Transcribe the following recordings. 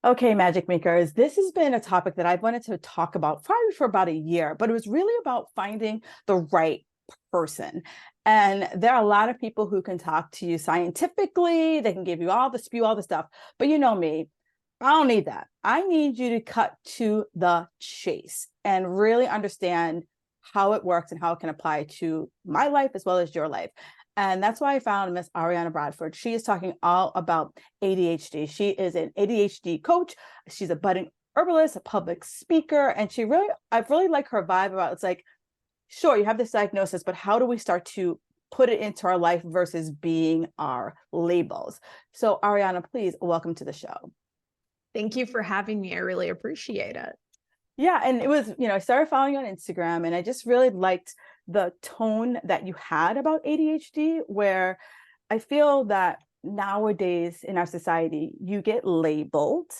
Okay, magic makers. This has been a topic that I've wanted to talk about probably for about a year, but it was really about finding the right person. And there are a lot of people who can talk to you scientifically, they can give you all the spew, all the stuff. But you know me, I don't need that. I need you to cut to the chase and really understand how it works and how it can apply to my life as well as your life. And that's why I found Miss Arianna Bradford. She is talking all about ADHD. She is an ADHD coach. She's a budding herbalist, a public speaker, and I've really like her vibe about it's like, sure, you have this diagnosis, but how do we start to put it into our life versus being our labels? So, Arianna, please welcome to the show. Thank you for having me. I really appreciate it. Yeah, and it was, I started following you on Instagram and I just really liked the tone that you had about ADHD, where I feel that nowadays in our society, you get labeled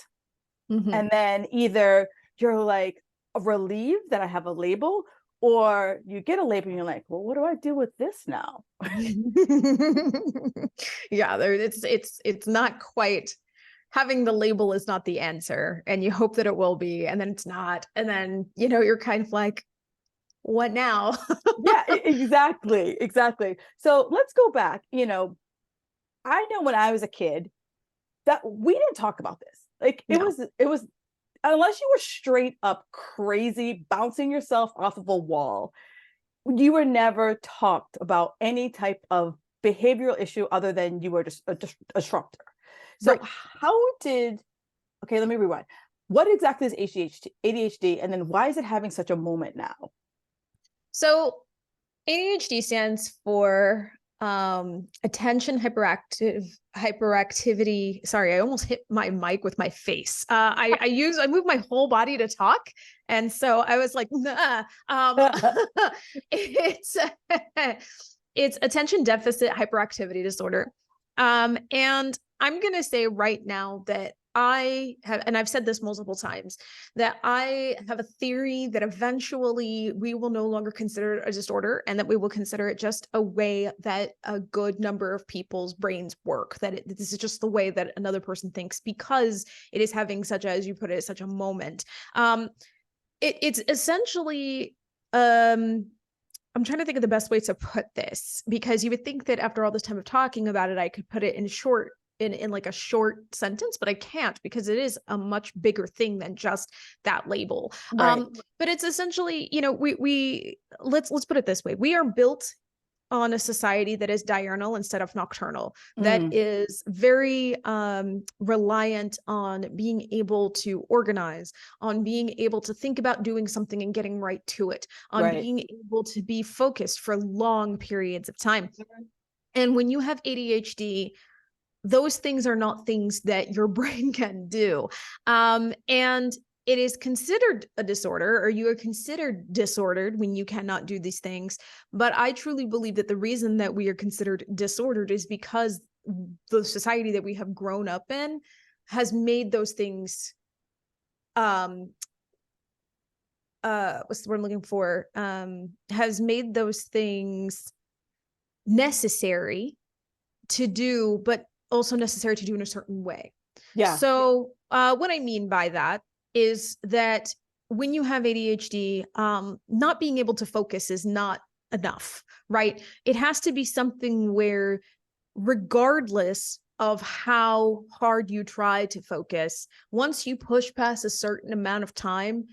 and Mhm. then either you're like relieved that I have a label, or you get a label and you're like, well, what do I do with this now? Yeah, it's not quite having the label is not the answer, and you hope that it will be, and then it's not, and then you're kind of like, what now? Yeah, exactly, exactly. So let's go back. I know when I was a kid that we didn't talk about this. Like No. it was unless you were straight up crazy, bouncing yourself off of a wall, you were never talked about any type of behavioral issue other than you were just a disruptor. So Right. how did okay, let me rewind. What exactly is ADHD, and then why is it having such a moment now? So ADHD stands for attention hyperactivity. Sorry, I almost hit my mic with my face. I move my whole body to talk, and so I was like, nah. It's it's attention deficit hyperactivity disorder. And I'm gonna say right now that I have, and I've said this multiple times, that I have a theory that eventually we will no longer consider it a disorder, and that we will consider it just a way that a good number of people's brains work, this is just the way that another person thinks, because it is having such a, as you put it, such a moment. It's essentially, I'm trying to think of the best way to put this, because you would think that after all this time of talking about it, I could put it in like a short sentence, but I can't, because it is a much bigger thing than just that label. Right. But it's essentially, we let's put it this way. We are built on a society that is diurnal instead of nocturnal, that Mm, is very reliant on being able to organize, on being able to think about doing something and getting right to it, on right. being able to be focused for long periods of time. And when you have ADHD, those things are not things that your brain can do. And it is considered a disorder, or you are considered disordered when you cannot do these things. But I truly believe that the reason that we are considered disordered is because the society that we have grown up in has made those things, um what's the word I'm looking for, has made those things necessary to do, but also necessary to do in a certain way. Yeah. So, what I mean by that is that when you have ADHD, not being able to focus is not enough, right? It has to be something where, regardless of how hard you try to focus, once you push past a certain amount of time,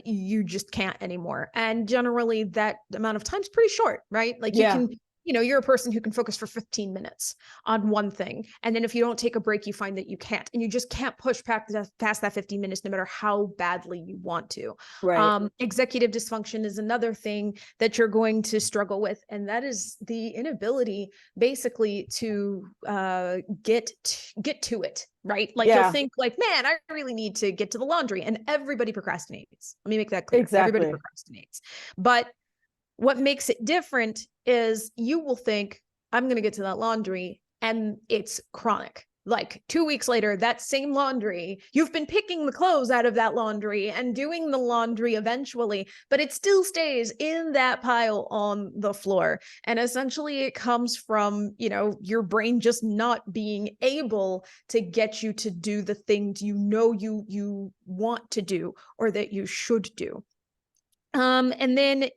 you just can't anymore. And generally, that amount of time is pretty short, right? Like you Yeah. can, you're a person who can focus for 15 minutes on one thing. And then if you don't take a break, you find that you can't. And you just can't push past that 15 minutes, no matter how badly you want to. Right. Executive dysfunction is another thing that you're going to struggle with. And that is the inability, basically, to get to it, right? Like you'll Yeah. think like, man, I really need to get to the laundry, and everybody procrastinates. Let me make that clear. Everybody Exactly. procrastinates. But what makes it different is you will think, I'm going to get to that laundry, and it's chronic. like 2 weeks later, that same laundry, you've been picking the clothes out of that laundry and doing the laundry eventually, but it still stays in that pile on the floor. And essentially it comes from, your brain just not being able to get you to do the things you want to do or that you should do. And then,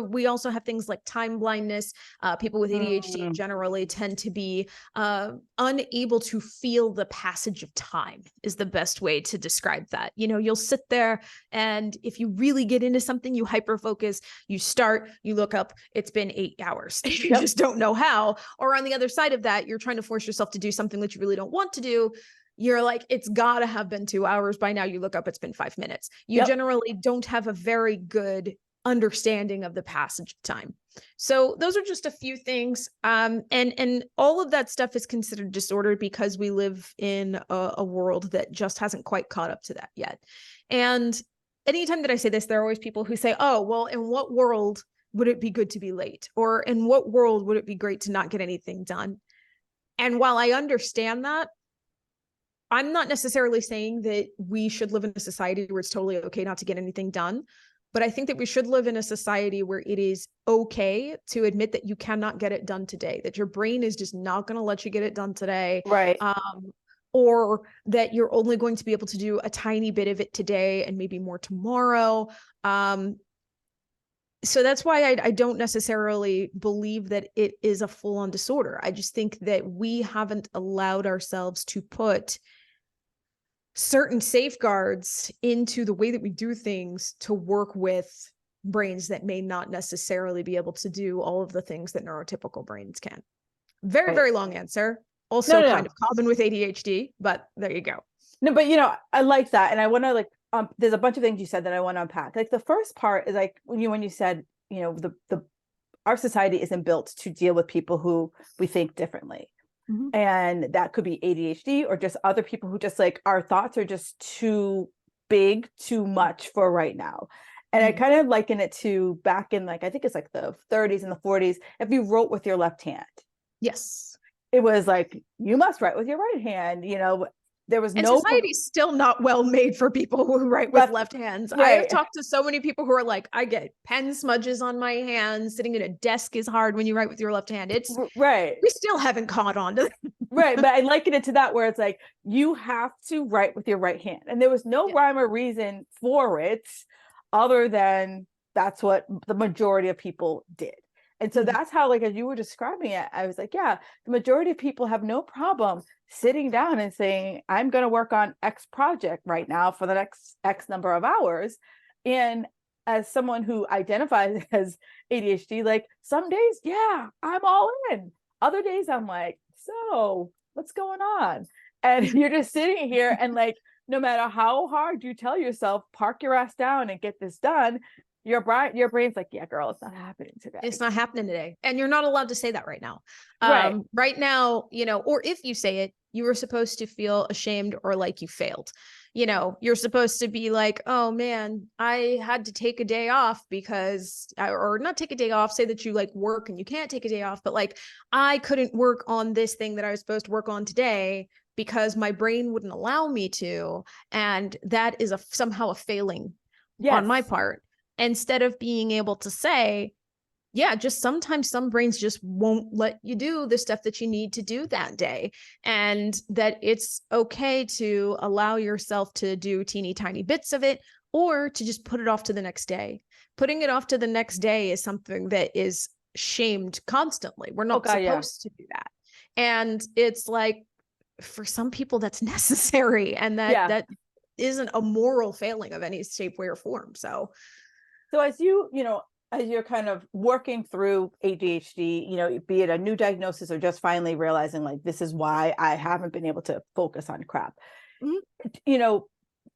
we also have things like time blindness. People with ADHD generally tend to be unable to feel the passage of time is the best way to describe that. You'll sit there and if you really get into something, you hyper focus, you start, you look up, it's been 8 hours. You just don't know how. Or on the other side of that, you're trying to force yourself to do something that you really don't want to do. You're like, it's gotta have been 2 hours by now. You look up, it's been 5 minutes. You generally don't have a very good understanding of the passage of time. So those are just a few things. And all of that stuff is considered disordered because we live in a world that just hasn't quite caught up to that yet. And anytime that I say this, there are always people who say, oh, well, in what world would it be good to be late? Or in what world would it be great to not get anything done? And while I understand that, I'm not necessarily saying that we should live in a society where it's totally okay not to get anything done, but I think that we should live in a society where it is okay to admit that you cannot get it done today, that your brain is just not going to let you get it done today. Right. Or that you're only going to be able to do a tiny bit of it today and maybe more tomorrow. So that's why I don't necessarily believe that it is a full-on disorder. I just think that we haven't allowed ourselves to put certain safeguards into the way that we do things to work with brains that may not necessarily be able to do all of the things that neurotypical brains can. Very, very long answer. Also kind of common with ADHD, but there you go. No, but I like that. And I want to there's a bunch of things you said that I want to unpack. Like the first part is like when you said, our society isn't built to deal with people who we think differently. Mm-hmm. And that could be ADHD or just other people who just like our thoughts are just too big, too much for right now. And I kind of liken it to back in I think it's like the 30s and the 40s. If you wrote with your left hand. Yes. It was like, you must write with your right hand, there was no society's still not well made for people who write with left hands. Right. I have talked to so many people who are like, I get pen smudges on my hands. Sitting at a desk is hard when you write with your left hand. It's right. We still haven't caught on to that. Right. But I liken it to that where it's like, you have to write with your right hand. And there was no rhyme or reason for it other than that's what the majority of people did. And so that's how, as you were describing it, I was like, yeah, the majority of people have no problem sitting down and saying, I'm going to work on X project right now for the next X number of hours. And as someone who identifies as ADHD, some days, yeah, I'm all in. Other days I'm like, so what's going on? And you're just sitting here and no matter how hard you tell yourself, park your ass down and get this done, your brain's like, yeah, girl, it's not happening today. It's not happening today. And you're not allowed to say that right now. Right. Right now, or if you say it, you were supposed to feel ashamed or like you failed. You're supposed to be like, oh man, I had to take a day off because, or not take a day off, say that you work and you can't take a day off, but I couldn't work on this thing that I was supposed to work on today because my brain wouldn't allow me to. And that is somehow a failing on my part. Instead of being able to say, yeah, just sometimes some brains just won't let you do the stuff that you need to do that day. And that it's okay to allow yourself to do teeny tiny bits of it or to just put it off to the next day. Putting it off to the next day is something that is shamed constantly. We're not supposed to do that. And it's for some people that's necessary. And that isn't a moral failing of any shape, way, or form. So as as you're kind of working through ADHD, be it a new diagnosis or just finally realizing this is why I haven't been able to focus on crap. Mm-hmm.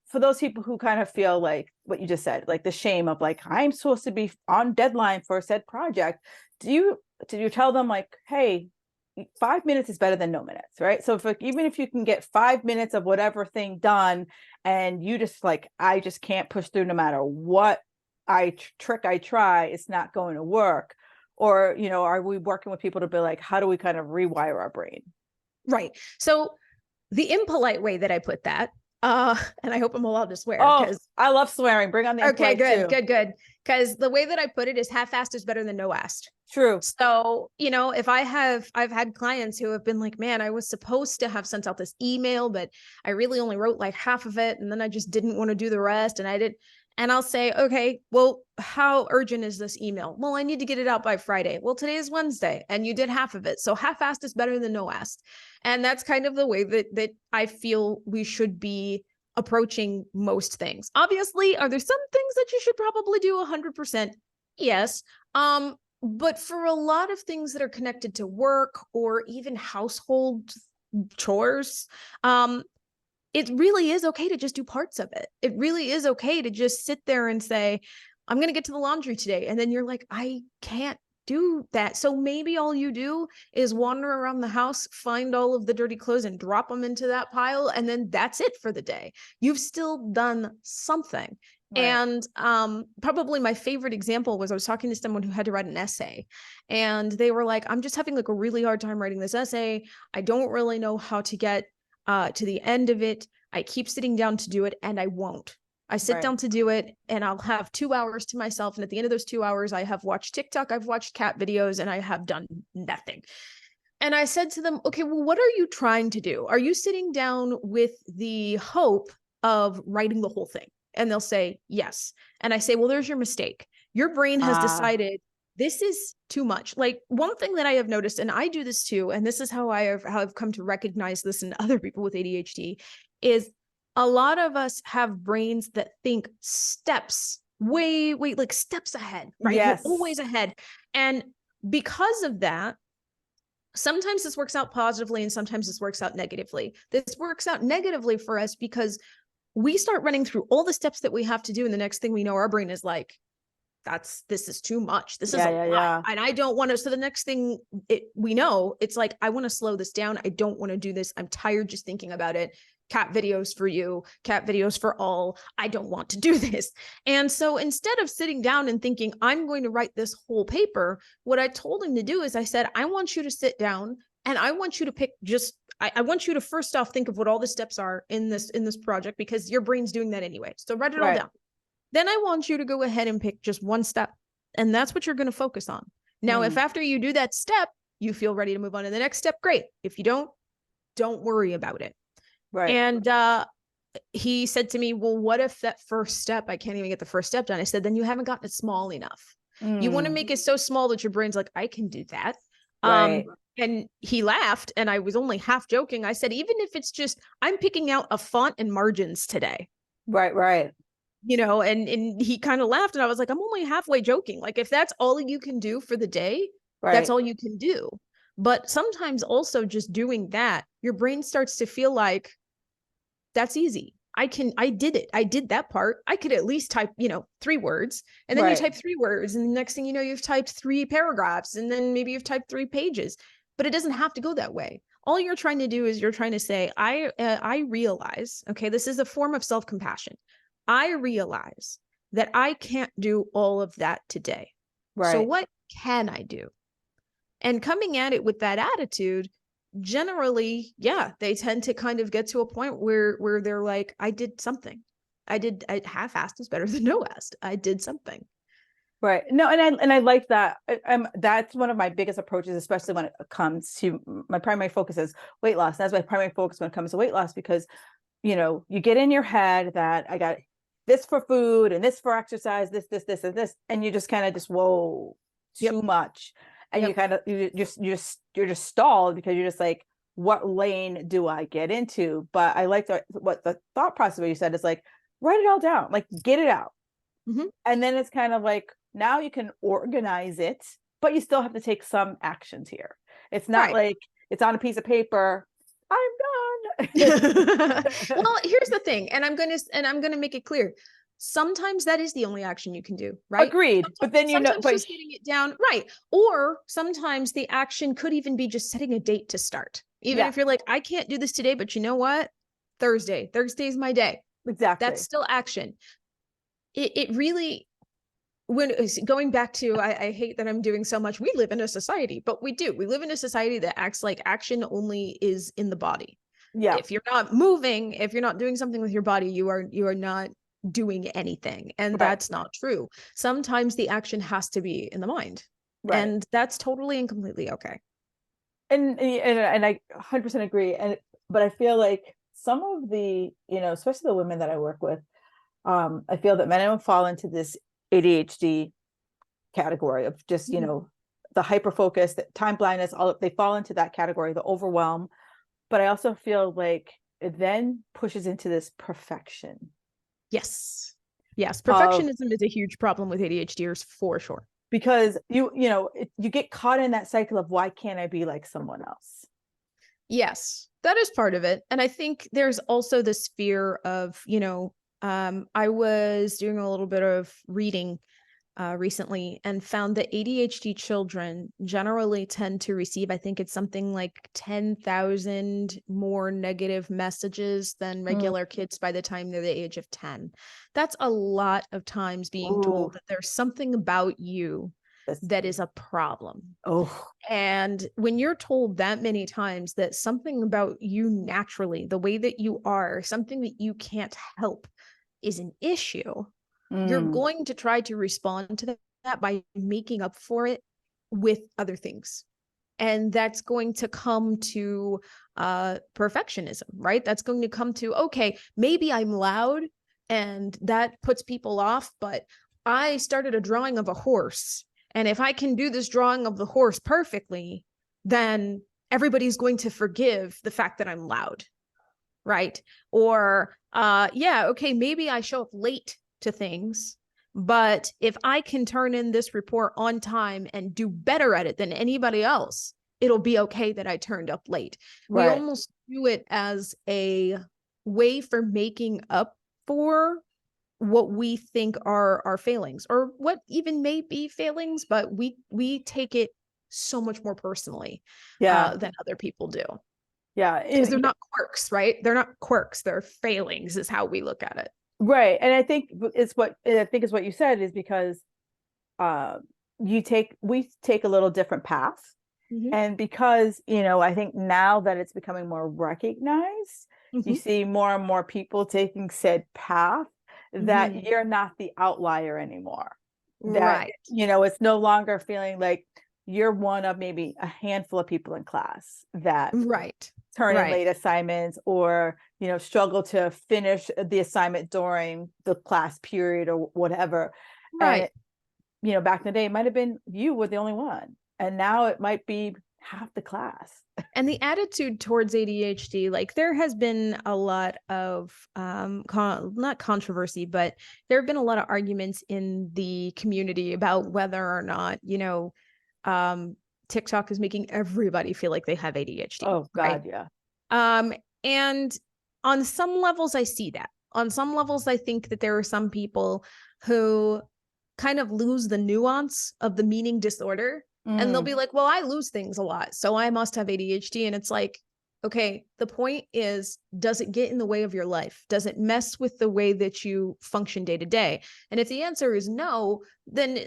For those people who kind of feel like what you just said, the shame of I'm supposed to be on deadline for said project. Do you tell them hey, 5 minutes is better than no minutes, right? So even if you can get 5 minutes of whatever thing done and you just I just can't push through no matter what I try, it's not going to work. Or, are we working with people to be how do we kind of rewire our brain? Right. So The impolite way that I put that, and I hope I'm allowed to swear, Oh, because I love swearing. Bring on the okay, impolite too. good. Because the way that I put it is half-assed is better than no-assed. True. So, if I've had clients who have been like, man, I was supposed to have sent out this email, but I really only wrote like half of it. And then I just didn't want to do the rest. And I'll say, okay, well, how urgent is this email? Well, I need to get it out by Friday. Well, today is Wednesday and you did half of it. So half-assed is better than no-assed. And that's kind of the way that I feel we should be approaching most things. Obviously, are there some things that you should probably do 100%? Yes. But for a lot of things that are connected to work or even household chores, it really is okay to just do parts of it. It really is okay to just sit there and say, I'm going to get to the laundry today. And then you're like, I can't do that. So maybe all you do is wander around the house, find all of the dirty clothes and drop them into that pile. And then that's it for the day. You've still done something. Right. And probably my favorite example was I was talking to someone who had to write an essay, and they were like, I'm just having like a really hard time writing this essay. I don't really know how to get to the end of it. I keep sitting down to do it and I won't. I sit down to do it and I'll have 2 hours to myself. And at the end of those 2 hours, I have watched TikTok, I've watched cat videos, and I have done nothing. And I said to them, okay, well, what are you trying to do? Are you sitting down with the hope of writing the whole thing? And they'll say, yes. And I say, well, there's your mistake. Your brain has decided this is too much. Like, one thing that I have noticed, and I do this too, and this is how I've come to recognize this in other people with ADHD, is a lot of us have brains that think steps way, like steps ahead, right? Yes. We're always ahead. And because of that, sometimes this works out positively and sometimes this works out negatively. This works out negatively for us because we start running through all the steps that we have to do. And the next thing we know, our brain is like, this is too much. This is a lot. And I don't want to. So the next thing we know, it's like, I want to slow this down. I don't want to do this. I'm tired just thinking about it. Cat videos for you, cat videos for all. I don't want to do this. And so instead of sitting down and thinking, I'm going to write this whole paper, what I told him to do is I said, I want you to sit down and I want you to pick I want you to first off think of what all the steps are in this project, because your brain's doing that anyway. So write it all down. Then I want you to go ahead and pick just one step. And that's what you're going to focus on. Now, if after you do that step, you feel ready to move on to the next step, great. If you don't worry about it. Right. And he said to me, well, what if that first step, I can't even get the first step done? I said, then you haven't gotten it small enough. You want to make it so small that your brain's like, I can do that. Right. And he laughed, and I was only half joking. I said, even if it's just, I'm picking out a font and margins today. Right. And he kind of laughed, and I was like, I'm only halfway joking. Like, if that's all you can do for the day, that's all you can do. But sometimes also just doing that, your brain starts to feel like that's easy. I did it. I did that part. I could at least type, 3 words, and then you type 3 words. And the next thing you know, you've typed 3 paragraphs, and then maybe you've typed 3 pages, but it doesn't have to go that way. All you're trying to do is you're trying to say, I realize, okay, this is a form of self-compassion. I realize that I can't do all of that today. Right. So what can I do? And coming at it with that attitude, generally, they tend to kind of get to a point where they're like, I did something. I half-assed is better than no-assed. I did something. Right. No, and I like that. That's one of my biggest approaches, especially when it comes to my primary focus is weight loss. That's my primary focus when it comes to weight loss, because, you get in your head that I got this for food and this for exercise, this, and this, and you just kind of whoa, too much. And you kind of, you're just stalled, because you're just like, what lane do I get into? But I like what the thought process, what you said is like, write it all down, like get it out. Mm-hmm. And then it's kind of like, now you can organize it, but you still have to take some actions here. It's not like it's on a piece of paper, I'm done. Well, here's the thing. And I'm going to make it clear. Sometimes that is the only action you can do, right? Agreed. But then sometimes just getting it down, right? Or sometimes the action could even be just setting a date to start. Even if you're like, I can't do this today, but you know what? Thursday is my day. Exactly. That's still action. It really, when going back to, I hate that I'm doing so much. We live in a society, but we live in a society that acts like action only is in the body. Yeah. If you're not moving, if you're not doing something with your body, you are not doing anything. And Right. that's not true. Sometimes the action has to be in the mind. Right. And that's totally and completely okay. And I 100% agree. But I feel like some of the, especially the women that I work with, I feel that many of them fall into this ADHD category of just, the hyper focus, the time blindness, they fall into that category, the overwhelm. But I also feel like it then pushes into this perfection. Yes. Yes. Of Perfectionism is a huge problem with ADHDers for sure. Because you get caught in that cycle of, why can't I be like someone else? Yes, that is part of it. And I think there's also this fear of, I was doing a little bit of reading recently and found that ADHD children generally tend to receive, I think it's something like 10,000 more negative messages than Mm. regular kids by the time they're the age of 10. That's a lot of times being told Ooh, that there's something about you that's, that is a problem. oh, And when you're told that many times that something about you naturally, the way that you are, something that you can't help is an issue, you're mm, going to try to respond to that by making up for it with other things. And that's going to come to perfectionism, right? That's going to come to, okay, maybe I'm loud and that puts people off, but I started a drawing of a horse. And if I can do this drawing of the horse perfectly, then everybody's going to forgive the fact that I'm loud, right? Or, yeah, okay, maybe I show up late to things, but if I can turn in this report on time and do better at it than anybody else, it'll be okay that I turned up late. We right. almost do it as a way for making up for what we think are our failings, or what even may be failings, but we take it so much more personally Yeah. than other people do, Yeah. because they're not quirks, right? They're not quirks, they're failings is how we look at it. Right. And I think is what you said, is because uh we take a little different path. Mm-hmm. And because, I think now that it's becoming more recognized, you Mm-hmm. see more and more people taking said path, that Mm-hmm. you're not the outlier anymore. That, Right. it's no longer feeling like you're one of maybe a handful of people in class that Right. turn in Right. late assignments, or, struggle to finish the assignment during the class period or whatever. And Right. back in the day, it might have been you were the only one. And now it might be half the class. And the attitude towards ADHD, like there has been a lot of not controversy, but there have been a lot of arguments in the community about whether or not, um, TikTok is making everybody feel like they have ADHD, Oh right? God, yeah. And on some levels, I see that. On some levels, I think that there are some people who kind of lose the nuance of the meaning disorder. And they'll Mm, be like, well, I lose things a lot, so I must have ADHD. And it's like, okay, the point is, does it get in the way of your life? Does it mess with the way that you function day to day? And if the answer is no, then,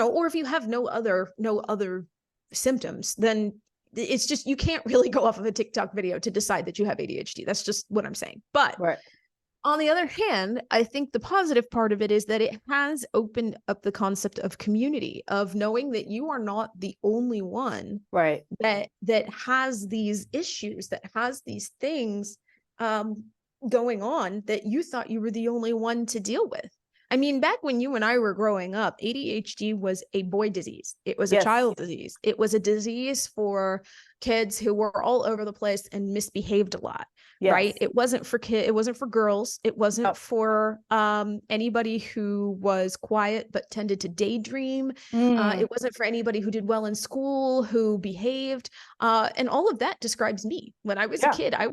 or if you have no other symptoms, then it's just, you can't really go off of a TikTok video to decide that you have ADHD. That's just what I'm saying. But right. on the other hand, I think the positive part of it is that it has opened up the concept of community, of knowing that you are not the only one Right. that has these issues, that has these things going on, that you thought you were the only one to deal with. I mean, back when you and I were growing up, ADHD was a boy disease. It was a Yes. child disease. It was a disease for kids who were all over the place and misbehaved a lot. Yes. Right? It wasn't for kids. It wasn't for girls. It wasn't No. for anybody who was quiet but tended to daydream. Mm, It wasn't for anybody who did well in school, who behaved. And all of that describes me. When I was a yeah. kid, I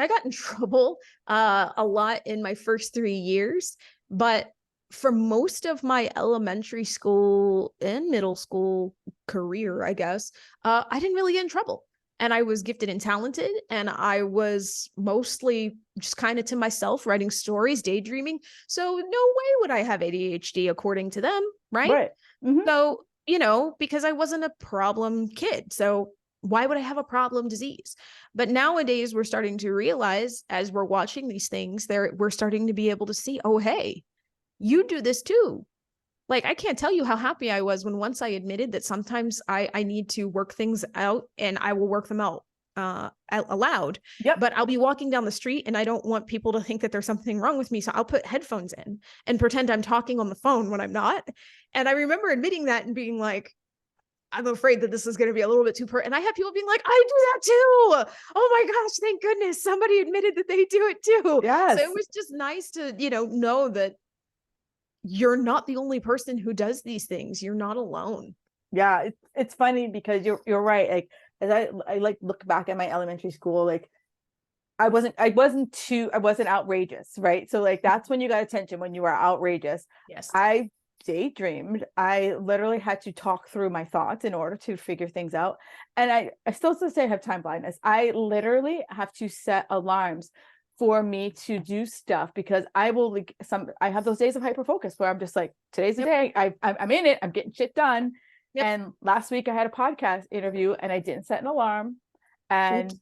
got in trouble a lot in my first 3 years, but for most of my elementary school and middle school career, I guess, I didn't really get in trouble. And I was gifted and talented, and I was mostly just kind of to myself, writing stories, daydreaming. So no way would I have ADHD according to them, right? Right. Mm-hmm. So, because I wasn't a problem kid. So why would I have a problem disease? But nowadays we're starting to realize, as we're watching these things, we're starting to be able to see, oh, hey, you do this too. Like, I can't tell you how happy I was when once I admitted that sometimes I need to work things out, and I will work them out aloud. Yep. But I'll be walking down the street and I don't want people to think that there's something wrong with me. So I'll put headphones in and pretend I'm talking on the phone when I'm not. And I remember admitting that and being like, I'm afraid that this is going to be a little bit too and I have people being like, I do that too. Oh my gosh, thank goodness somebody admitted that they do it too. Yes. So it was just nice to, know that you're not the only person who does these things. You're not alone. Yeah, it's funny because you're right. Like, as I like look back at my elementary school, like I wasn't outrageous, right? So like that's when you got attention, when you were outrageous. Yes. I daydreamed. I literally had to talk through my thoughts in order to figure things out. And I still to say I have time blindness. I literally have to set alarms for me to do stuff, because I will like I have those days of hyper focus where I'm just like, today's the day. I'm in it. I'm getting shit done. Yep. And last week I had a podcast interview and I didn't set an alarm, and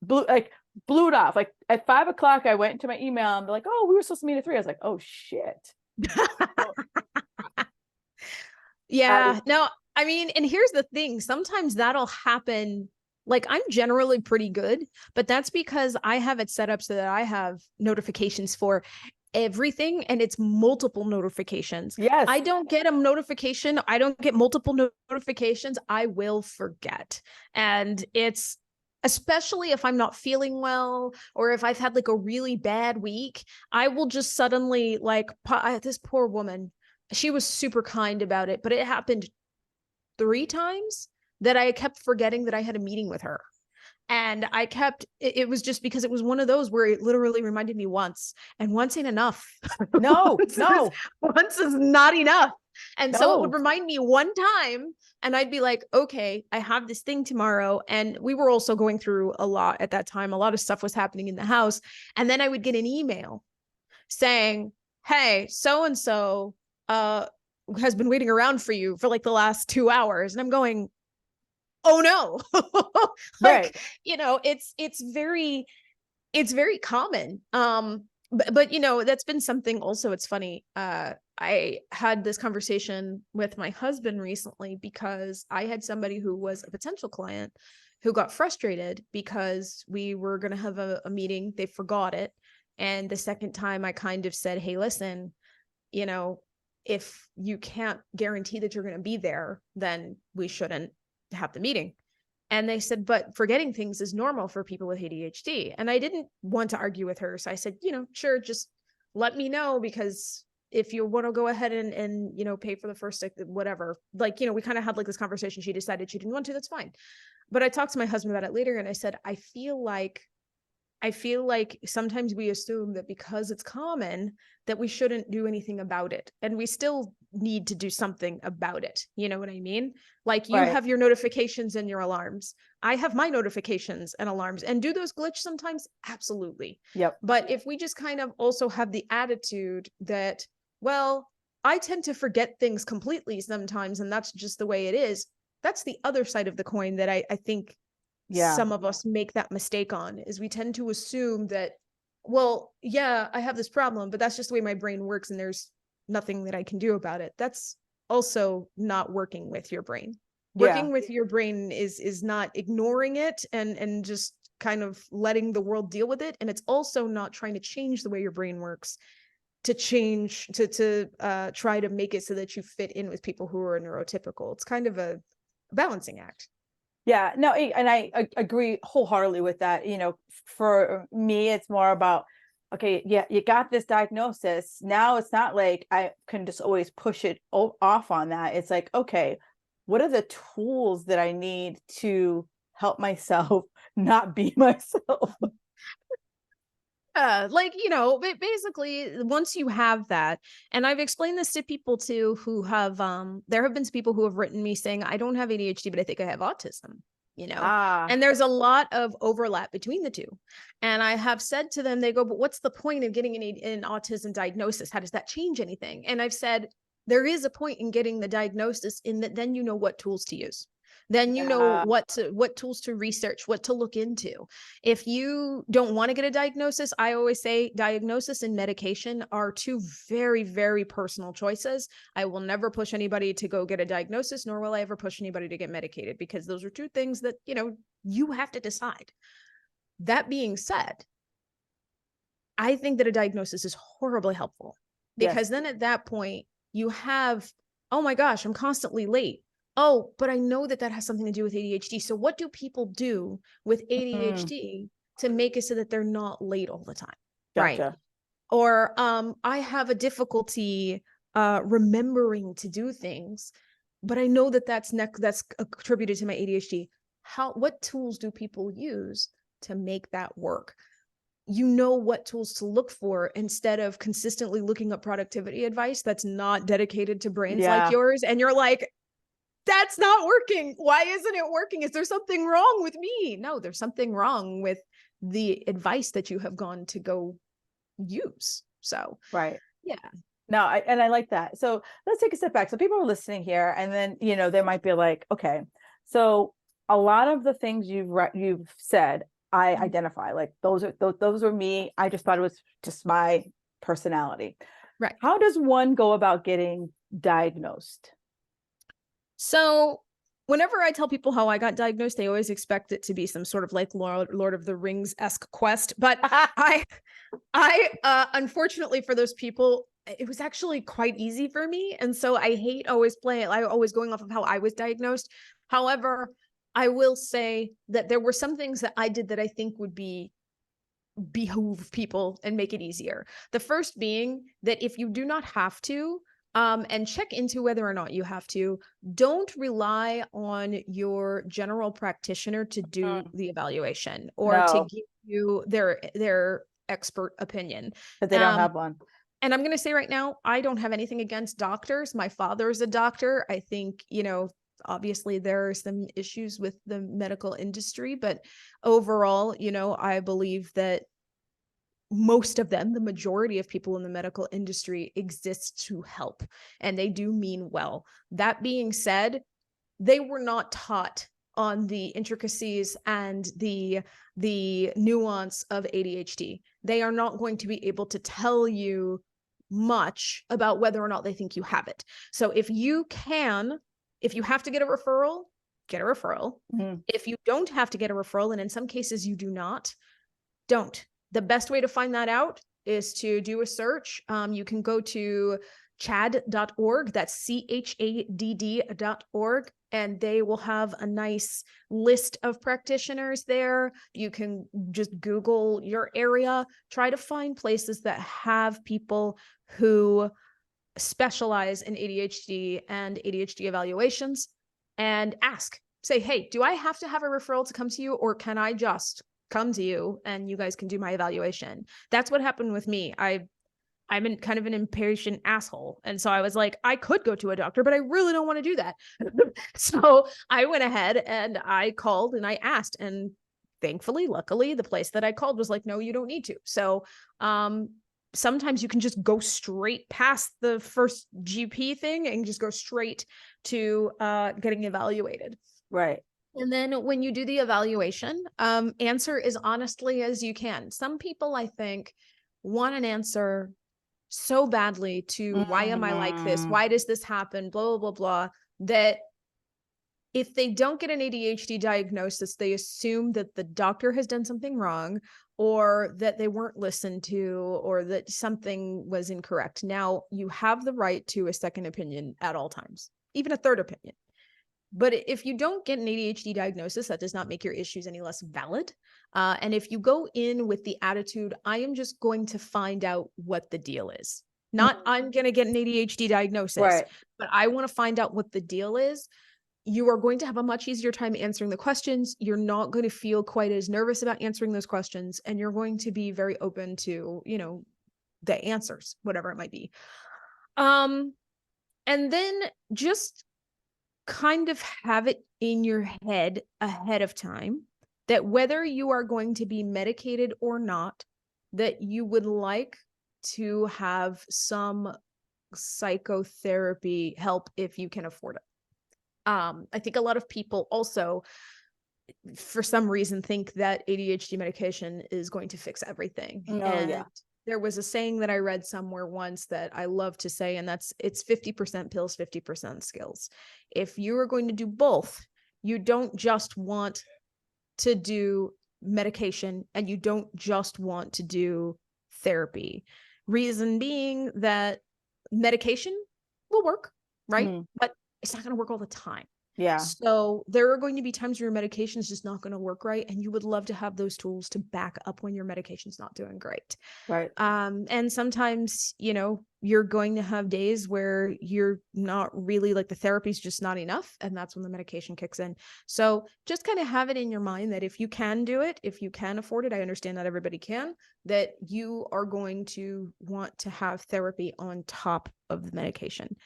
blew it off. Like at 5 o'clock, I went into my email and they're like, oh, we were supposed to meet at 3. I was like, oh shit. Yeah, no, I mean, and here's the thing. Sometimes that'll happen. Like, I'm generally pretty good, but that's because I have it set up so that I have notifications for everything, and it's multiple notifications. Yes. I don't get a notification. I don't get multiple notifications. I will forget. And it's, especially if I'm not feeling well, or if I've had like a really bad week, I will just suddenly like, this poor woman, she was super kind about it, but it happened 3 times that I kept forgetting that I had a meeting with her. And it was just because it was one of those where it literally reminded me once, and once ain't enough. No. Once is not enough. And so it would remind me one time, and I'd be like, okay, I have this thing tomorrow. And we were also going through a lot at that time. A lot of stuff was happening in the house. And then I would get an email saying, hey, so-and-so has been waiting around for you for like the last 2 hours. And I'm going, oh no. Like, right. It's very common. But that's been something also. It's funny. I had this conversation with my husband recently because I had somebody who was a potential client who got frustrated because we were going to have a meeting. They forgot it. And the second time I kind of said, hey, listen, if you can't guarantee that you're going to be there, then we shouldn't have the meeting. And they said, but forgetting things is normal for people with ADHD. And I didn't want to argue with her. So I said, sure, just let me know, because if you want to go ahead and pay for the first, whatever, like, we kind of had like this conversation. She decided she didn't want to, that's fine. But I talked to my husband about it later, and I said, I feel like sometimes we assume that because it's common that we shouldn't do anything about it. And we still need to do something about it. You know what I mean? Like, you have your notifications and your alarms. I have my notifications and alarms. And do those glitch sometimes? Absolutely. Yep. But if we just kind of also have the attitude that, well, I tend to forget things completely sometimes, and that's just the way it is. That's the other side of the coin that I think some of us make that mistake on, is we tend to assume that, well, yeah, I have this problem, but that's just the way my brain works, and there's nothing that I can do about it. That's also not working with your brain. Working with your brain is not ignoring it and just kind of letting the world deal with it. And it's also not trying to change the way your brain works to try to make it so that you fit in with people who are neurotypical. It's kind of a balancing act. Yeah, no, and I agree wholeheartedly with that. For me, it's more about, okay, yeah, you got this diagnosis. Now it's not like I can just always push it off on that. It's like, okay, what are the tools that I need to help myself not be myself? Basically, once you have that, and I've explained this to people too, who have, there have been some people who have written me saying, I don't have ADHD, but I think I have autism, and there's a lot of overlap between the two. And I have said to them, they go, but what's the point of getting an autism diagnosis? How does that change anything? And I've said, there is a point in getting the diagnosis, in that then you know what tools to use. Then you know Yeah. what tools to research, what to look into. If you don't want to get a diagnosis, I always say diagnosis and medication are two very, very personal choices. I will never push anybody to go get a diagnosis, nor will I ever push anybody to get medicated, because those are two things that, you have to decide. That being said, I think that a diagnosis is horribly helpful, Yes. because then at that point you have, oh my gosh, I'm constantly late. Oh, but I know that that has something to do with ADHD. So what do people do with Mm, ADHD to make it so that they're not late all the time? Right. gotcha. Or I have a difficulty remembering to do things, but I know that that's attributed to my ADHD. What tools do people use to make that work? You know what tools to look for, instead of consistently looking up productivity advice that's not dedicated to brains like Yeah. yours. And you're like, that's not working. Why isn't it working? Is there something wrong with me? No, there's something wrong with the advice that you have gone to go use. So, Right. yeah. No, I like that. So let's take a step back. So people are listening here, and then they might be like, okay, so a lot of the things you've said, I identify, like those are me. I just thought it was just my personality. Right. How does one go about getting diagnosed? So whenever I tell people how I got diagnosed, they always expect it to be some sort of like Lord of the Rings-esque quest. But I unfortunately for those people, it was actually quite easy for me. And so I hate always going off of how I was diagnosed. However, I will say that there were some things that I did that I think would behoove people and make it easier. The first being that if you do not have to, and check into whether or not you have to, don't rely on your general practitioner to do Mm, the evaluation or to no, give you their expert opinion. because they don't have one. And I'm going to say right now, I don't have anything against doctors. My father is a doctor. I think, obviously there are some issues with the medical industry, but overall, I believe that most of them, the majority of people in the medical industry, exist to help, and they do mean well. That being said, they were not taught on the intricacies and the nuance of ADHD. They are not going to be able to tell you much about whether or not they think you have it. So if you have to get a referral, get a referral. Mhm. If you don't have to get a referral, and in some cases you do not, don't. The best way to find that out is to do a search. You can go to chadd.org. That's CHADD.org. And they will have a nice list of practitioners there. You can just Google your area, try to find places that have people who specialize in ADHD and ADHD evaluations, and ask. Say, hey, do I have to have a referral to come to you, or can I just come to you and you guys can do my evaluation? That's what happened with me. I'm kind of an impatient asshole. And so I was like, I could go to a doctor, but I really don't want to do that. So I went ahead and I called and I asked, and thankfully, luckily, the place that I called was like, no, you don't need to. So, sometimes you can just go straight past the first GP thing and just go straight to getting evaluated. Right. And then when you do the evaluation, answer as honestly as you can. Some people, I think, want an answer so badly to why am I like this? Mm, Why does this happen? Blah, blah, blah, blah, that if they don't get an ADHD diagnosis, they assume that the doctor has done something wrong, or that they weren't listened to, or that something was incorrect. Now, you have the right to a second opinion at all times, even a third opinion. But if you don't get an ADHD diagnosis, that does not make your issues any less valid. And if you go in with the attitude, I am just going to find out what the deal is, not I'm going to get an ADHD diagnosis, right. but I want to find out what the deal is, you are going to have a much easier time answering the questions. You're not going to feel quite as nervous about answering those questions, and you're going to be very open to, the answers, whatever it might be. And then just kind of have it in your head ahead of time that whether you are going to be medicated or not, that you would like to have some psychotherapy help if you can afford it. I think a lot of people also, for some reason, think that ADHD medication is going to fix everything. Oh, And yeah. there was a saying that I read somewhere once that I love to say, and that's, it's 50% pills, 50% skills. If you are going to do both, you don't just want to do medication and you don't just want to do therapy. Reason being that medication will work, right? Mm, But it's not going to work all the time. yeah. So there are going to be times where your medication is just not going to work right. And you would love to have those tools to back up when your medication's not doing great. Right. And sometimes, you know, you're going to have days where you're not really, like, the therapy's just not enough. And that's when the medication kicks in. So just kind of have it in your mind that if you can do it, if you can afford it, I understand not everybody can, that you are going to want to have therapy on top of the medication.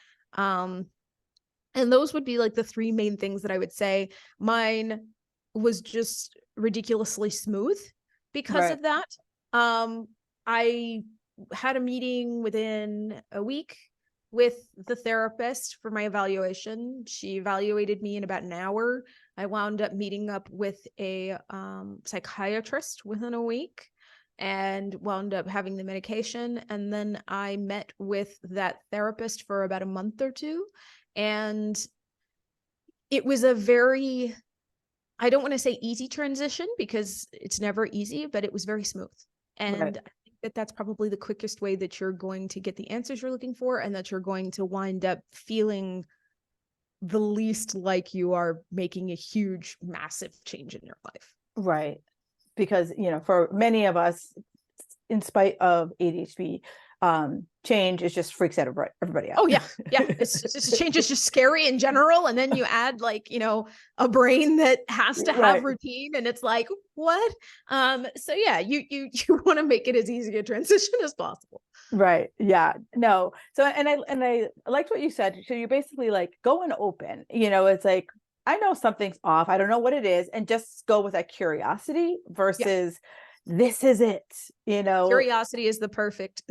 And those would be like the three main things that I would say. Mine was just ridiculously smooth because Right. of that. I had a meeting within a week with the therapist for my evaluation. She evaluated me in about an hour. I wound up meeting up with a psychiatrist within a week and wound up having the medication. And then I met with that therapist for about a month or two. And it was a very, I don't want to say easy transition because it's never easy, but it was very smooth. Right. And I think that that's probably the quickest way that you're going to get the answers you're looking for, and that you're going to wind up feeling the least like you are making a huge, massive change in your life. Right. Because, you know, for many of us, in spite of ADHD, change is just freaks out everybody out. Oh yeah. Yeah. It's change is just scary in general. And then you add, like, you know, a brain that has to have Right. routine, and it's like, what? So yeah, you want to make it as easy a transition as possible. Right. Yeah. No. So, and I liked what you said. So you're basically like going open, you know, it's like, I know something's off. I don't know what it is. And just go with that curiosity Yeah. versus this is it, you know. Curiosity is the perfect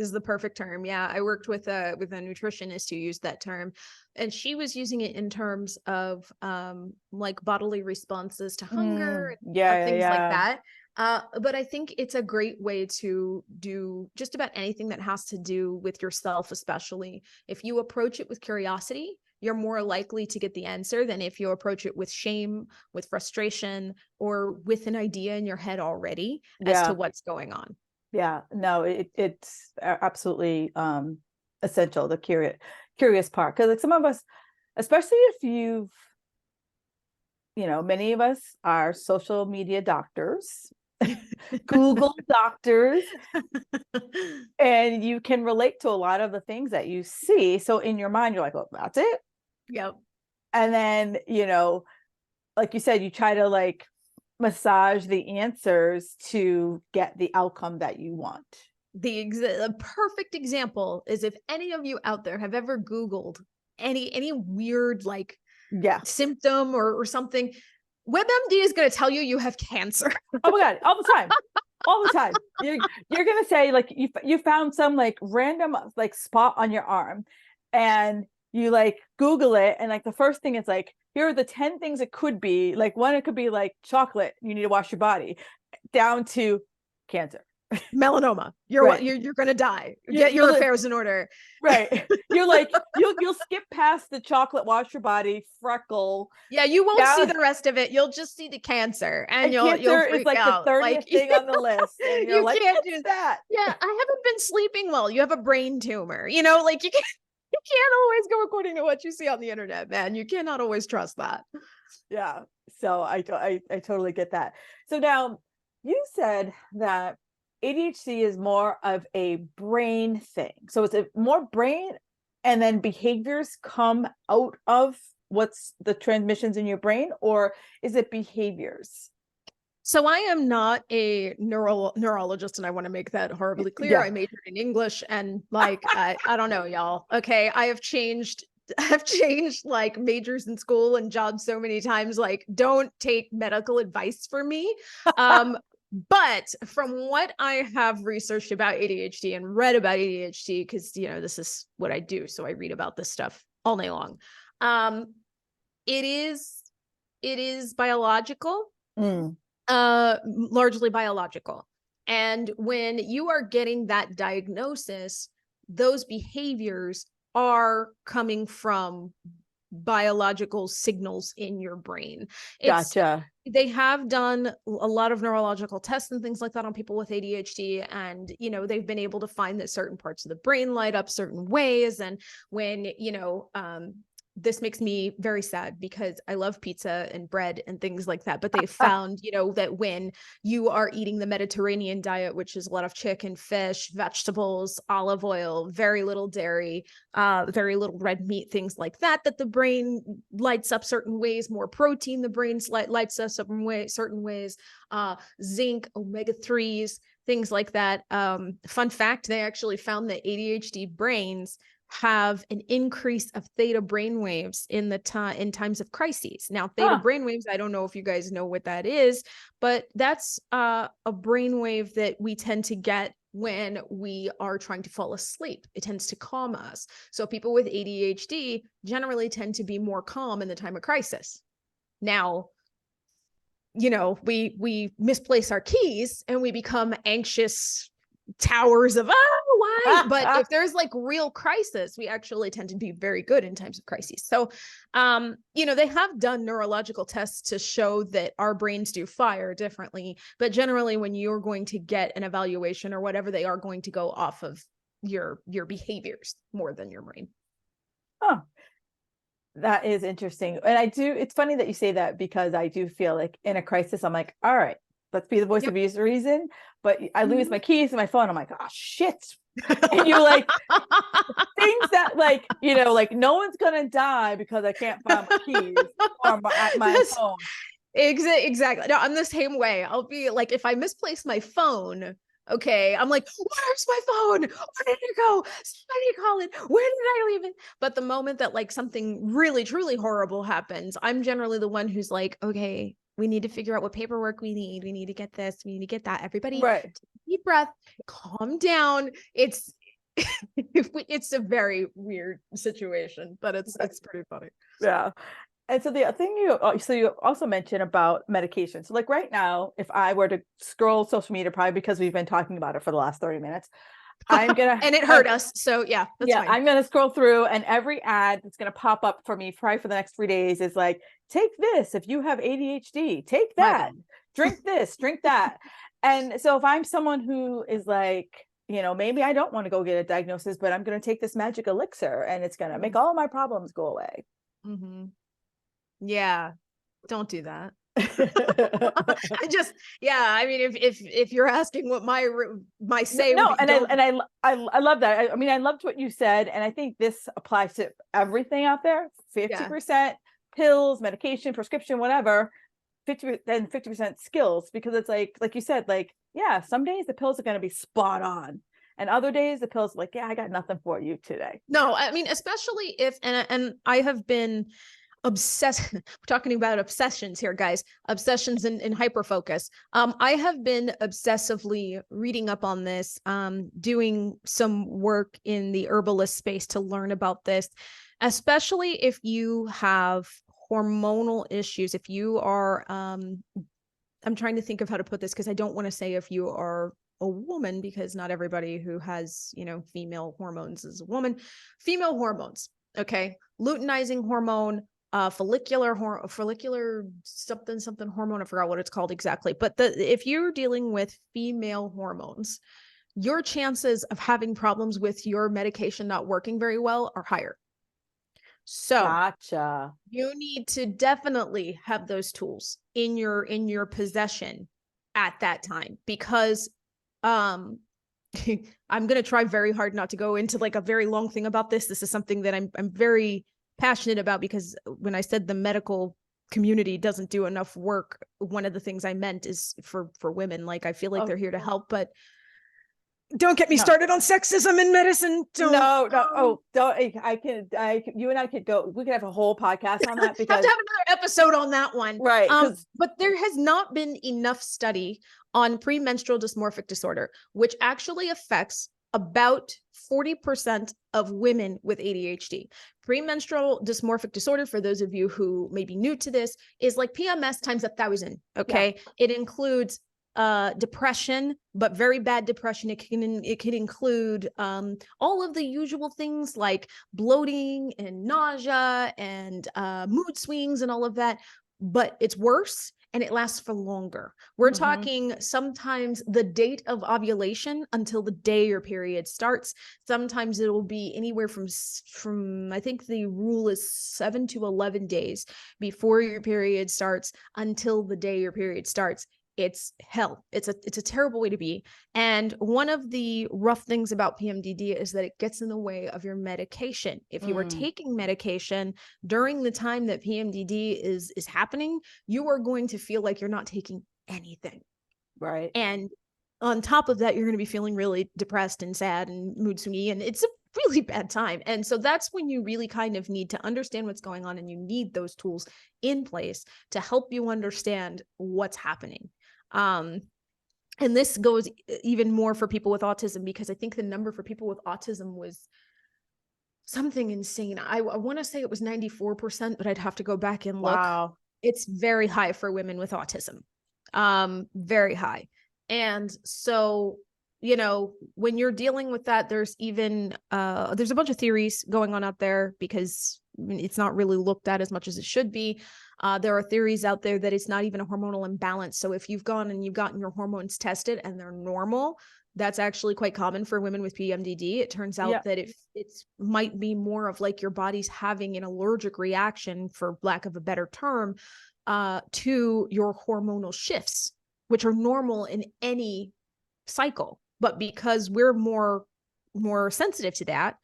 term. Yeah. I worked with a nutritionist who used that term, and she was using it in terms of like bodily responses to hunger, Yeah, things like yeah. that. But I think it's a great way to do just about anything that has to do with yourself, especially if you approach it with curiosity. You're more likely to get the answer than if you approach it with shame, with frustration, or with an idea in your head already as to Yeah. what's going on. Yeah. No, it's absolutely essential, the curious part. Because like some of us, especially if you've, you know, many of us are social media doctors, Google doctors, and you can relate to a lot of the things that you see. So in your mind, you're like, oh, that's it. Yep. And then, you know, like you said, you try to like massage the answers to get the outcome that you want. The perfect example is, if any of you out there have ever Googled any weird, like, Yeah. symptom or something, WebMD is going to tell you have cancer. Oh my God, all the time. All the time. You're gonna say like you found some like random like spot on your arm, and you like Google it, and like the first thing is like, here are the 10 things it could be. Like one, it could be like chocolate, you need to wash your body, down to cancer. Melanoma. You're Right. you're going to die. You, Get your you'll affairs in order. right. You're like you'll skip past the chocolate, wash your body, freckle. Yeah, you won't see Yeah. the rest of it. You'll just see the cancer, and And you'll cancer is freak like the out. 30th Like, thing on the list. And you're you like, can't what's do that? Yeah, I haven't been sleeping well. You have a brain tumor. You know, like, you can't always go according to what you see on the internet, man. You cannot always trust that. Yeah. So I totally get that. So now you said that ADHD is more of a brain thing. So it's a more brain, and then behaviors come out of what's the transmissions in your brain, or is it behaviors? So I am not a neurologist, and I want to make that horribly clear. Yeah. I majored in English, and like, I don't know, y'all. Okay, I've changed like majors in school and jobs so many times. Like, don't take medical advice from me. But from what I have researched about ADHD and read about ADHD, because, you know, this is what I do, so I read about this stuff all day long. it is biological, Mm, largely biological. And when you are getting that diagnosis, those behaviors are coming from biological signals in your brain. gotcha. They have done a lot of neurological tests and things like that on people with ADHD. And, they've been able to find that certain parts of the brain light up certain ways. And when, this makes me very sad because I love pizza and bread and things like that. But they found, that when you are eating the Mediterranean diet, which is a lot of chicken, fish, vegetables, olive oil, very little dairy, very little red meat, things like that, that the brain lights up certain ways, more protein, the brain lights up certain ways, zinc, omega-3s, things like that. Fun fact, they actually found that ADHD brains have an increase of theta brainwaves in times of crises. Now, theta brainwaves, I don't know if you guys know what that is, but that's a brainwave that we tend to get when we are trying to fall asleep. It tends to calm us. So people with ADHD generally tend to be more calm in the time of crisis. Now, we misplace our keys and we become anxious towers of why. But if there's like real crisis, we actually tend to be very good in times of crises. So they have done neurological tests to show that our brains do fire differently, but generally when you're going to get an evaluation or whatever, they are going to go off of your behaviors more than your brain. Oh, that is interesting. And it's funny that you say that, because I do feel like in a crisis, I'm like, all right, let's be the voice of reason. But I lose my keys and my phone. I'm like, oh shit. And you like things that like, like no one's gonna die because I can't find my keys or my phone. Exactly. No, I'm the same way. I'll be like, if I misplace my phone, okay, I'm like, where's my phone? Where did it go? Somebody call it. Where did I leave it? But the moment that like something really, truly horrible happens, I'm generally the one who's like, okay, we need to figure out what paperwork we need. We need to get this. We need to get that. Everybody, right. Deep breath, calm down. It's it's a very weird situation, but it's pretty funny. Yeah. And so the thing you also mentioned about medication. So like right now, if I were to scroll social media, probably because we've been talking about it for the last 30 minutes, I'm gonna and it hurt us. So yeah, that's fine. I'm gonna scroll through, and every ad that's gonna pop up for me probably for the next 3 days is like, take this if you have ADHD, take that, drink this, drink that. And so if I'm someone who is like, maybe I don't want to go get a diagnosis, but I'm gonna take this magic elixir and it's gonna make all my problems go away. Mm-hmm. Yeah, don't do that. I mean, if you're asking what my say would be, I love that. I mean, I loved what you said, and I think this applies to everything out there. 50% pills, medication, prescription, whatever. 50% skills, because it's like you said, like, yeah, some days the pills are going to be spot on, and other days the pills are like, yeah, I got nothing for you today. No, I mean, especially if and I have been obsessed. We're talking about obsessions here, guys. Obsessions and hyper focus. I have been obsessively reading up on this, doing some work in the herbalist space to learn about this, especially if you have hormonal issues. If you are, I'm trying to think of how to put this, because I don't want to say if you are a woman, because not everybody who has, female hormones is a woman. Female hormones, okay? Luteinizing hormone, follicular something hormone. I forgot what it's called exactly. But if you're dealing with female hormones, your chances of having problems with your medication not working very well are higher. So gotcha. You need to definitely have those tools in your possession at that time, because I'm going to try very hard not to go into like a very long thing about this. This is something that I'm very passionate about, because when I said the medical community doesn't do enough work, one of the things I meant is for women. Like, I feel like they're here to help, but don't get me started on sexism in medicine. Don't. No. Oh, don't. You and I could go. We could have a whole podcast on that, because have to have another episode on that one, right? But there has not been enough study on premenstrual dysmorphic disorder, which actually affects about 40% of women with ADHD. Premenstrual dysmorphic disorder, for those of you who may be new to this, is like PMS times 1,000. Okay. Yeah. It includes depression, but very bad depression. It can include all of the usual things like bloating and nausea and mood swings and all of that, but it's worse and it lasts for longer. We're talking sometimes the date of ovulation until the day your period starts. Sometimes it'll be anywhere from I think the rule is 7 to 11 days before your period starts until the day your period starts. It's hell. It's a terrible way to be. And one of the rough things about PMDD is that it gets in the way of your medication. If you are taking medication during the time that PMDD is happening, you are going to feel like you're not taking anything. Right. And on top of that, you're going to be feeling really depressed and sad and mood swingy, and it's a really bad time. And so that's when you really kind of need to understand what's going on, and you need those tools in place to help you understand what's happening. And this goes even more for people with autism, because I think the number for people with autism was something insane. I want to say it was 94%, but I'd have to go back and look. Wow. It's very high for women with autism. Very high. And so, you know, when you're dealing with that, there's even, there's a bunch of theories going on out there, because it's not really looked at as much as it should be. There are theories out there that it's not even a hormonal imbalance. So if you've gone and you've gotten your hormones tested and they're normal, that's actually quite common for women with PMDD. It turns out that it might be more of like your body's having an allergic reaction, for lack of a better term, to your hormonal shifts, which are normal in any cycle. But because we're more sensitive to that,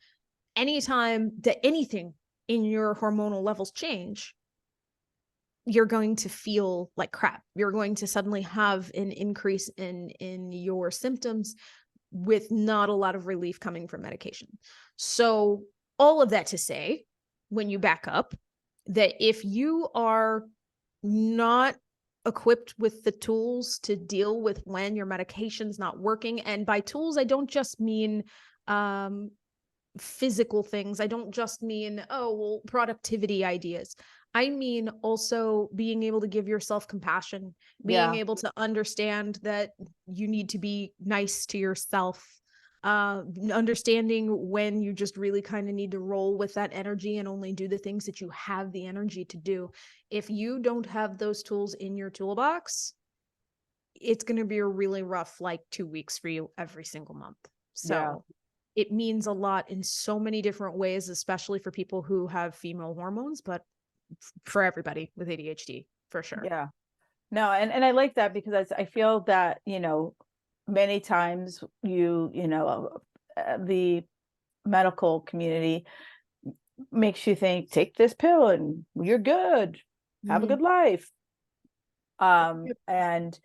anytime that anything in your hormonal levels change, you're going to feel like crap. You're going to suddenly have an increase in your symptoms with not a lot of relief coming from medication. So all of that to say, when you back up, that if you are not equipped with the tools to deal with when your medication's not working, and by tools, I don't just mean physical things. I don't just mean, productivity ideas. I mean also being able to give yourself compassion, being able to understand that you need to be nice to yourself, understanding when you just really kind of need to roll with that energy and only do the things that you have the energy to do. If you don't have those tools in your toolbox, it's going to be a really rough, 2 weeks for you every single month. So it means a lot in so many different ways, especially for people who have female hormones, but for everybody with ADHD, for sure. Yeah. No, and I like that, because I feel that, many times the medical community makes you think, take this pill and you're good, have a good life. And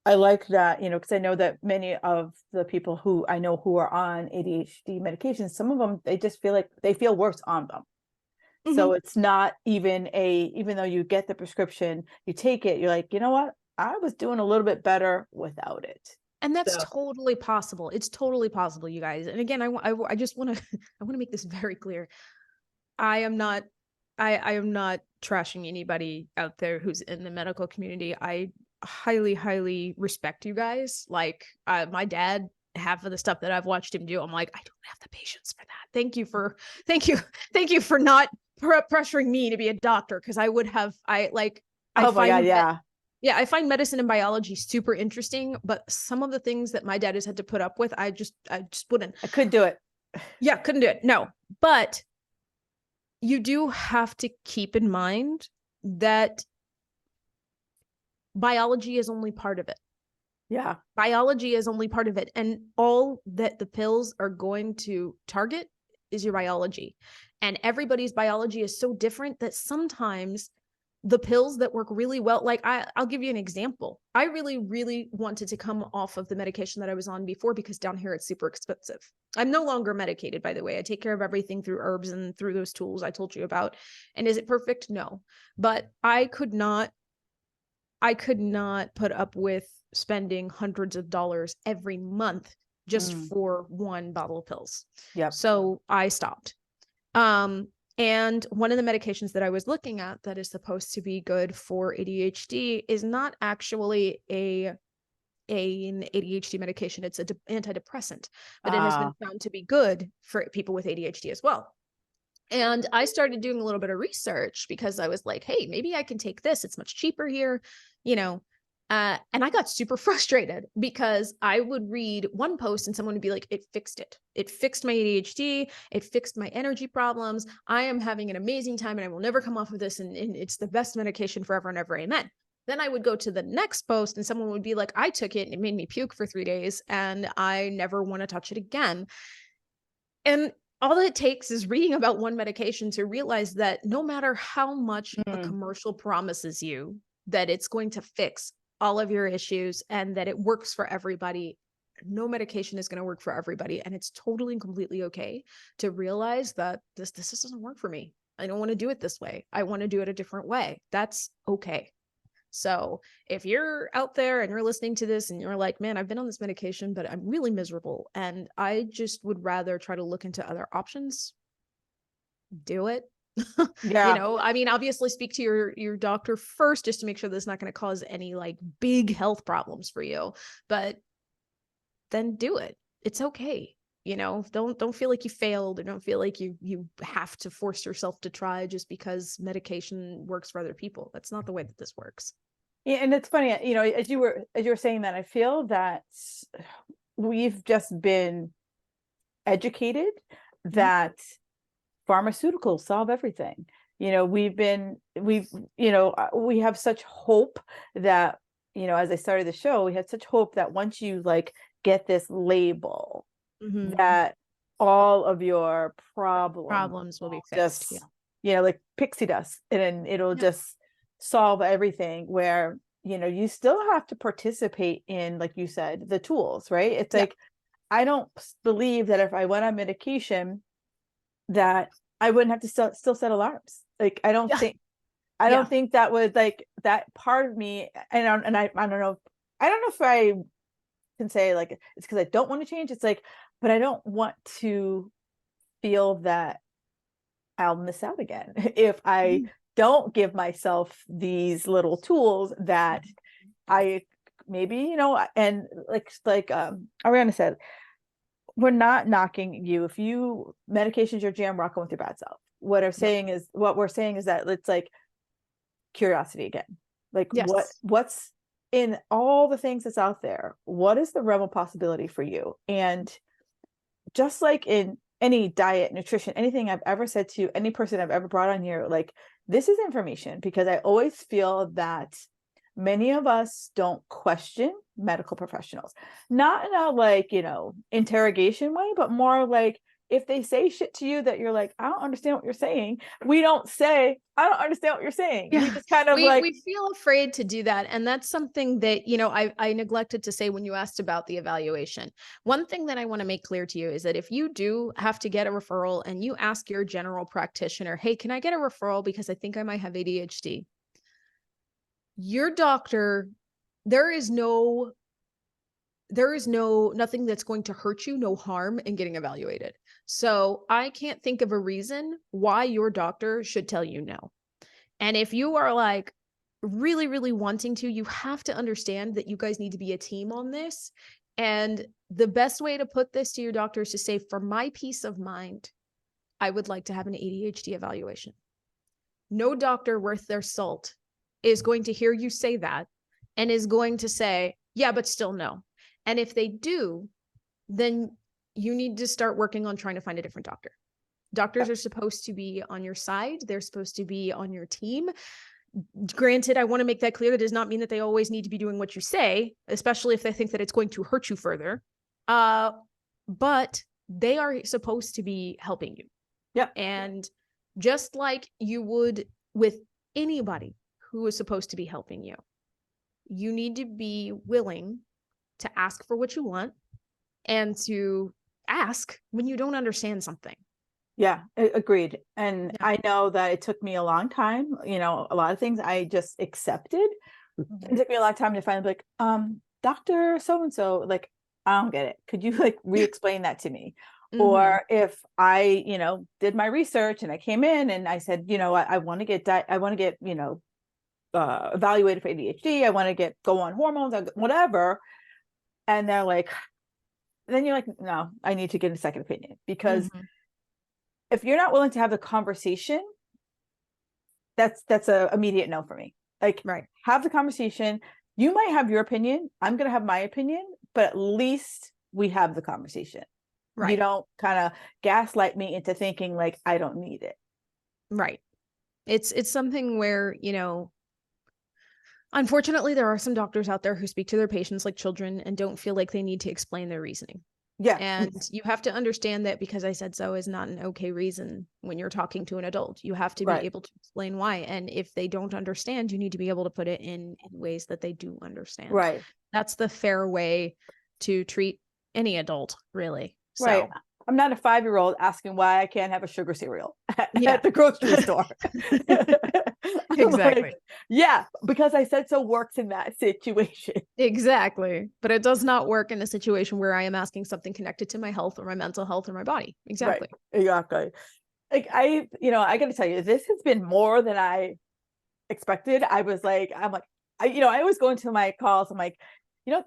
I like that, because I know that many of the people who I know who are on ADHD medications, some of them, they just feel like they feel worse on them. So it's not even even though you get the prescription, you take it, you're like, you know what? I was doing a little bit better without it. And that's totally possible. It's totally possible, you guys. And again, I just want to, I want to make this very clear. I am not trashing anybody out there who's in the medical community. I highly, highly respect you guys. Like my dad, half of the stuff that I've watched him do, I'm like, I don't have the patience for that. Thank you for not pressuring me to be a doctor. Cause I would have, I find medicine and biology super interesting, but some of the things that my dad has had to put up with, I just wouldn't. I couldn't do it. Yeah, couldn't do it. No, but you do have to keep in mind that biology is only part of it. Yeah. Biology is only part of it. And all that the pills are going to target is your biology. And everybody's biology is so different that sometimes the pills that work really well, like I'll give you an example. I really, really wanted to come off of the medication that I was on before, because down here it's super expensive. I'm no longer medicated, by the way. I take care of everything through herbs and through those tools I told you about. And is it perfect? No. But I could not put up with spending hundreds of dollars every month just for one bottle of pills. Yep. So I stopped. And one of the medications that I was looking at that is supposed to be good for ADHD is not actually an ADHD medication. It's an antidepressant, but it has been found to be good for people with ADHD as well. And I started doing a little bit of research because I was like, hey, maybe I can take this. It's much cheaper here, you know. And I got super frustrated because I would read one post and someone would be like, it fixed it. It fixed my ADHD. It fixed my energy problems. I am having an amazing time and I will never come off of this. And it's the best medication forever and ever. Amen. Then I would go to the next post and someone would be like, I took it and it made me puke for 3 days and I never want to touch it again. And all it takes is reading about one medication to realize that no matter how much a commercial promises you that it's going to fix all of your issues and that it works for everybody, no medication is going to work for everybody. And it's totally and completely okay to realize that this just doesn't work for me. I don't want to do it this way. I want to do it a different way. That's okay. So if you're out there and you're listening to this and you're like, man, I've been on this medication, but I'm really miserable and I just would rather try to look into other options, do it. Yeah. You know, I mean, obviously speak to your doctor first, just to make sure that's not going to cause any like big health problems for you, but then do it. It's okay. You know, don't feel like you failed or don't feel like you have to force yourself to try just because medication works for other people. That's not the way that this works. Yeah, and it's funny, you know, as you were saying that, I feel that we've just been educated that pharmaceuticals solve everything. You know, we have such hope that, you know, as I started the show, we had such hope that once you like get this label, that all of your problems will be fixed. Just, you know, like pixie dust, and then it'll just solve everything, where, you know, you still have to participate in, like you said, the tools, right? It's like, I don't believe that if I went on medication that I wouldn't have to still set alarms. Like, I don't think, don't think that would, like, that part of me, and I don't know if I can say like it's because I don't want to change. It's like, but I don't want to feel that I'll miss out again if I don't give myself these little tools that I maybe, you know, and like Arianna said, we're not knocking you. If you medication's your jam, rock on with your bad self. What we're saying is that it's like curiosity again. Like, what's in all the things that's out there, what is the realm of possibility for you? And just like in any diet, nutrition, anything I've ever said to any person I've ever brought on here, like, this is information, because I always feel that many of us don't question medical professionals, not in a like, you know, interrogation way, but more like, if they say shit to you that you're like, I don't understand what you're saying, we don't say, I don't understand what you're saying. We just kind of we feel afraid to do that. And that's something that, you know, I neglected to say when you asked about the evaluation. One thing that I want to make clear to you is that if you do have to get a referral and you ask your general practitioner, hey, can I get a referral because I think I might have ADHD? Your doctor, there is nothing that's going to hurt you, no harm in getting evaluated. So I can't think of a reason why your doctor should tell you no. And if you are like really, really wanting to, you have to understand that you guys need to be a team on this. And the best way to put this to your doctor is to say, for my peace of mind, I would like to have an ADHD evaluation. No doctor worth their salt is going to hear you say that and is going to say, yeah, but still no. And if they do, then you need to start working on trying to find a different doctor. Doctors are supposed to be on your side. They're supposed to be on your team. Granted, I want to make that clear. That does not mean that they always need to be doing what you say, especially if they think that it's going to hurt you further. But they are supposed to be helping you. Yeah. And just like you would with anybody who is supposed to be helping you, you need to be willing to ask for what you want and to ask when you don't understand something. Yeah, agreed. And I know that it took me a long time, you know, a lot of things I just accepted. It took me a long time to finally be like, Dr. So-and-so, like, I don't get it. Could you like re-explain that to me? Hmm. Or if I, did my research and I came in and I said, I want to get, evaluated for ADHD. I want to go on hormones, whatever. And they're like, then you're like, no, I need to get a second opinion, because Hmm. if you're not willing to have the conversation, that's a immediate no for me. Like, Right. have the conversation. You might have your opinion. I'm going to have my opinion, but at least we have the conversation. You Right. don't kind of gaslight me into thinking like I don't need it. Right. It's something where, unfortunately, there are some doctors out there who speak to their patients like children and don't feel like they need to explain their reasoning. Yeah. And you have to understand that because I said so is not an okay reason when you're talking to an adult. You have to be Right. able to explain why. And if they don't understand, you need to be able to put it in ways that they do understand. Right. That's the fair way to treat any adult, really. Right. So, I'm not a 5-year-old asking why I can't have a sugar cereal yeah, at the grocery store. I'm exactly. like, yeah, because I said so works in that situation. Exactly. But it does not work in a situation where I am asking something connected to my health or my mental health or my body. Right. Exactly. Exactly. Like I got to tell you, this has been more than I expected. I'm like, I always go into my calls. I'm like,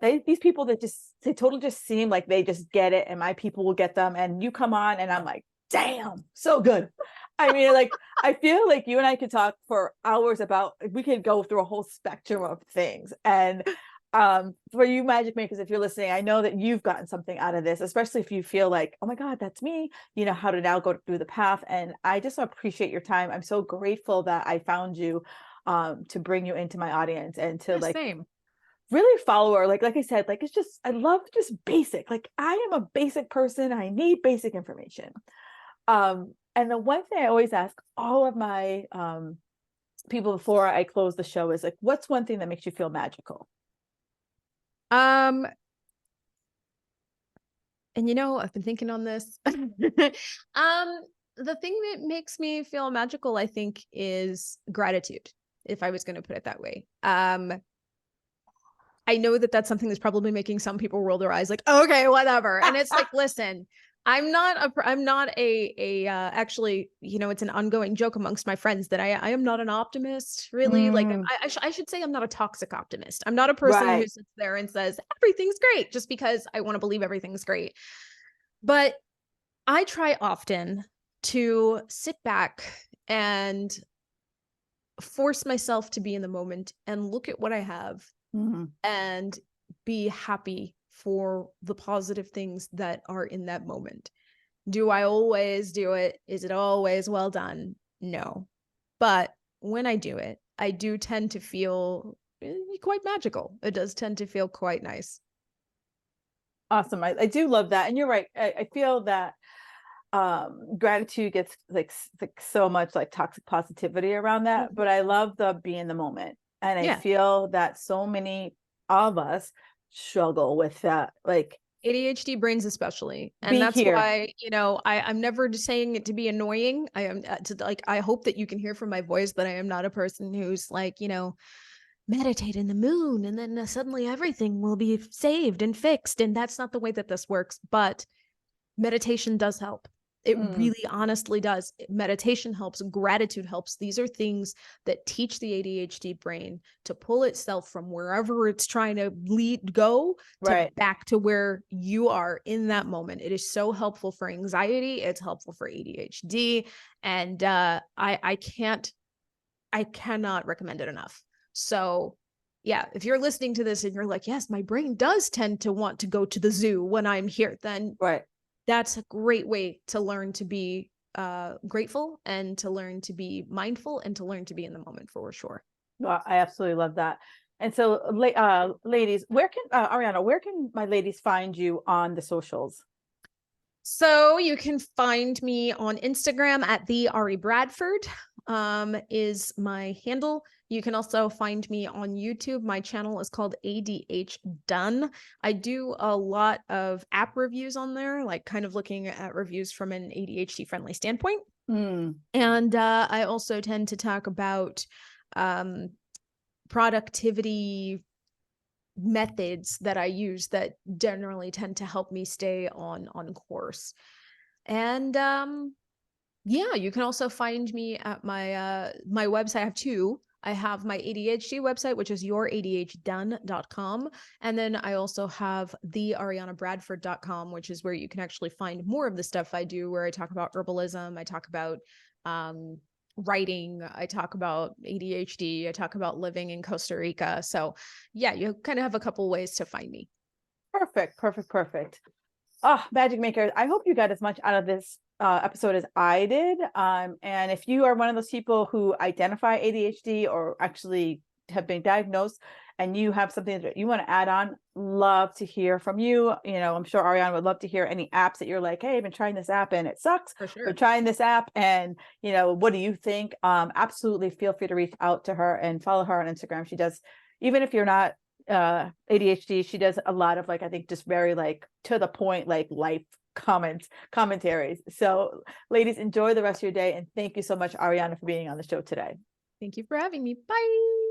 these people that they totally just seem like they just get it, and my people will get them. And you come on, and I'm like, damn, so good. I mean, like, I feel like you and I could talk for hours we could go through a whole spectrum of things. And for you magic makers, if you're listening, I know that you've gotten something out of this, especially if you feel like, oh my God, that's me, how to now go through the path. And I just appreciate your time. I'm so grateful that I found you, to bring you into my audience and to Yeah, like same. really follow her. Like I said, like, it's just, I love just basic, like I am a basic person. I need basic information. And the one thing I always ask all of my people before I close the show is like, what's one thing that makes you feel magical? Um, and I've been thinking on this. The thing that makes me feel magical, I think, is gratitude, if I was going to put it that way. I know that that's something that's probably making some people roll their eyes like, okay, whatever. And it's like, listen, I'm not actually, it's an ongoing joke amongst my friends that I am not an optimist, really. Like, Mm, I should say I'm not a toxic optimist. I'm not a person who right. sits there and says everything's great just because I want to believe everything's great. But I try often to sit back and force myself to be in the moment and look at what I have Mhm. and be happy for the positive things that are in that moment. Do I always do it? Is it always well done? No. But when I do it, I do tend to feel quite magical. It does tend to feel quite nice. Awesome. I do love that. And you're right. I feel that gratitude gets like so much like toxic positivity around that, Mhm. but I love the be in the moment. And I Yeah. feel that so many of us struggle with that, like, ADHD brains especially. And be that's here. why, I'm never just saying it to be annoying. I am I hope that you can hear from my voice that I am not a person who's like, meditate in the moon and then suddenly everything will be saved and fixed. And that's not the way that this works. But meditation does help. It Mm, really honestly does. Meditation helps, gratitude helps. These are things that teach the ADHD brain to pull itself from wherever it's trying to go to right. back to where you are in that moment. It is so helpful for anxiety. It's helpful for ADHD. And I cannot recommend it enough. So yeah, if you're listening to this and you're like, yes, my brain does tend to want to go to the zoo when I'm here, then Right. that's a great way to learn to be grateful and to learn to be mindful and to learn to be in the moment for sure. Well, I absolutely love that. And so, ladies, Arianna, where can my ladies find you on the socials? So you can find me on Instagram at the Ari Bradford, is my handle. You can also find me on YouTube. My channel is called ADH Done. I do a lot of app reviews on there, like kind of looking at reviews from an ADHD friendly standpoint. Mm, And I also tend to talk about um, productivity methods that I use that generally tend to help me stay on course. And yeah, you can also find me at my website. I have two. I have my ADHD website, which is youradhdone.com. And then I also have the ariannabradford.com, which is where you can actually find more of the stuff I do, where I talk about herbalism, I talk about writing, I talk about ADHD, I talk about living in Costa Rica. So yeah, you kind of have a couple ways to find me. Perfect, perfect, perfect. Oh, Magic Makers, I hope you got as much out of this episode as I did. And if you are one of those people who identify ADHD or actually have been diagnosed and you have something that you want to add on, love to hear from you. You know, I'm sure Arianna would love to hear any apps that you're like, hey, I've been trying this app and it sucks. For sure. But trying this app and, you know, what do you think? Absolutely feel free to reach out to her and follow her on Instagram. She does, even if you're not ADHD, she does a lot of like, I think just very like to the point, like life commentaries. So ladies, enjoy the rest of your day. And thank you so much, Arianna, for being on the show today. Thank you for having me. Bye.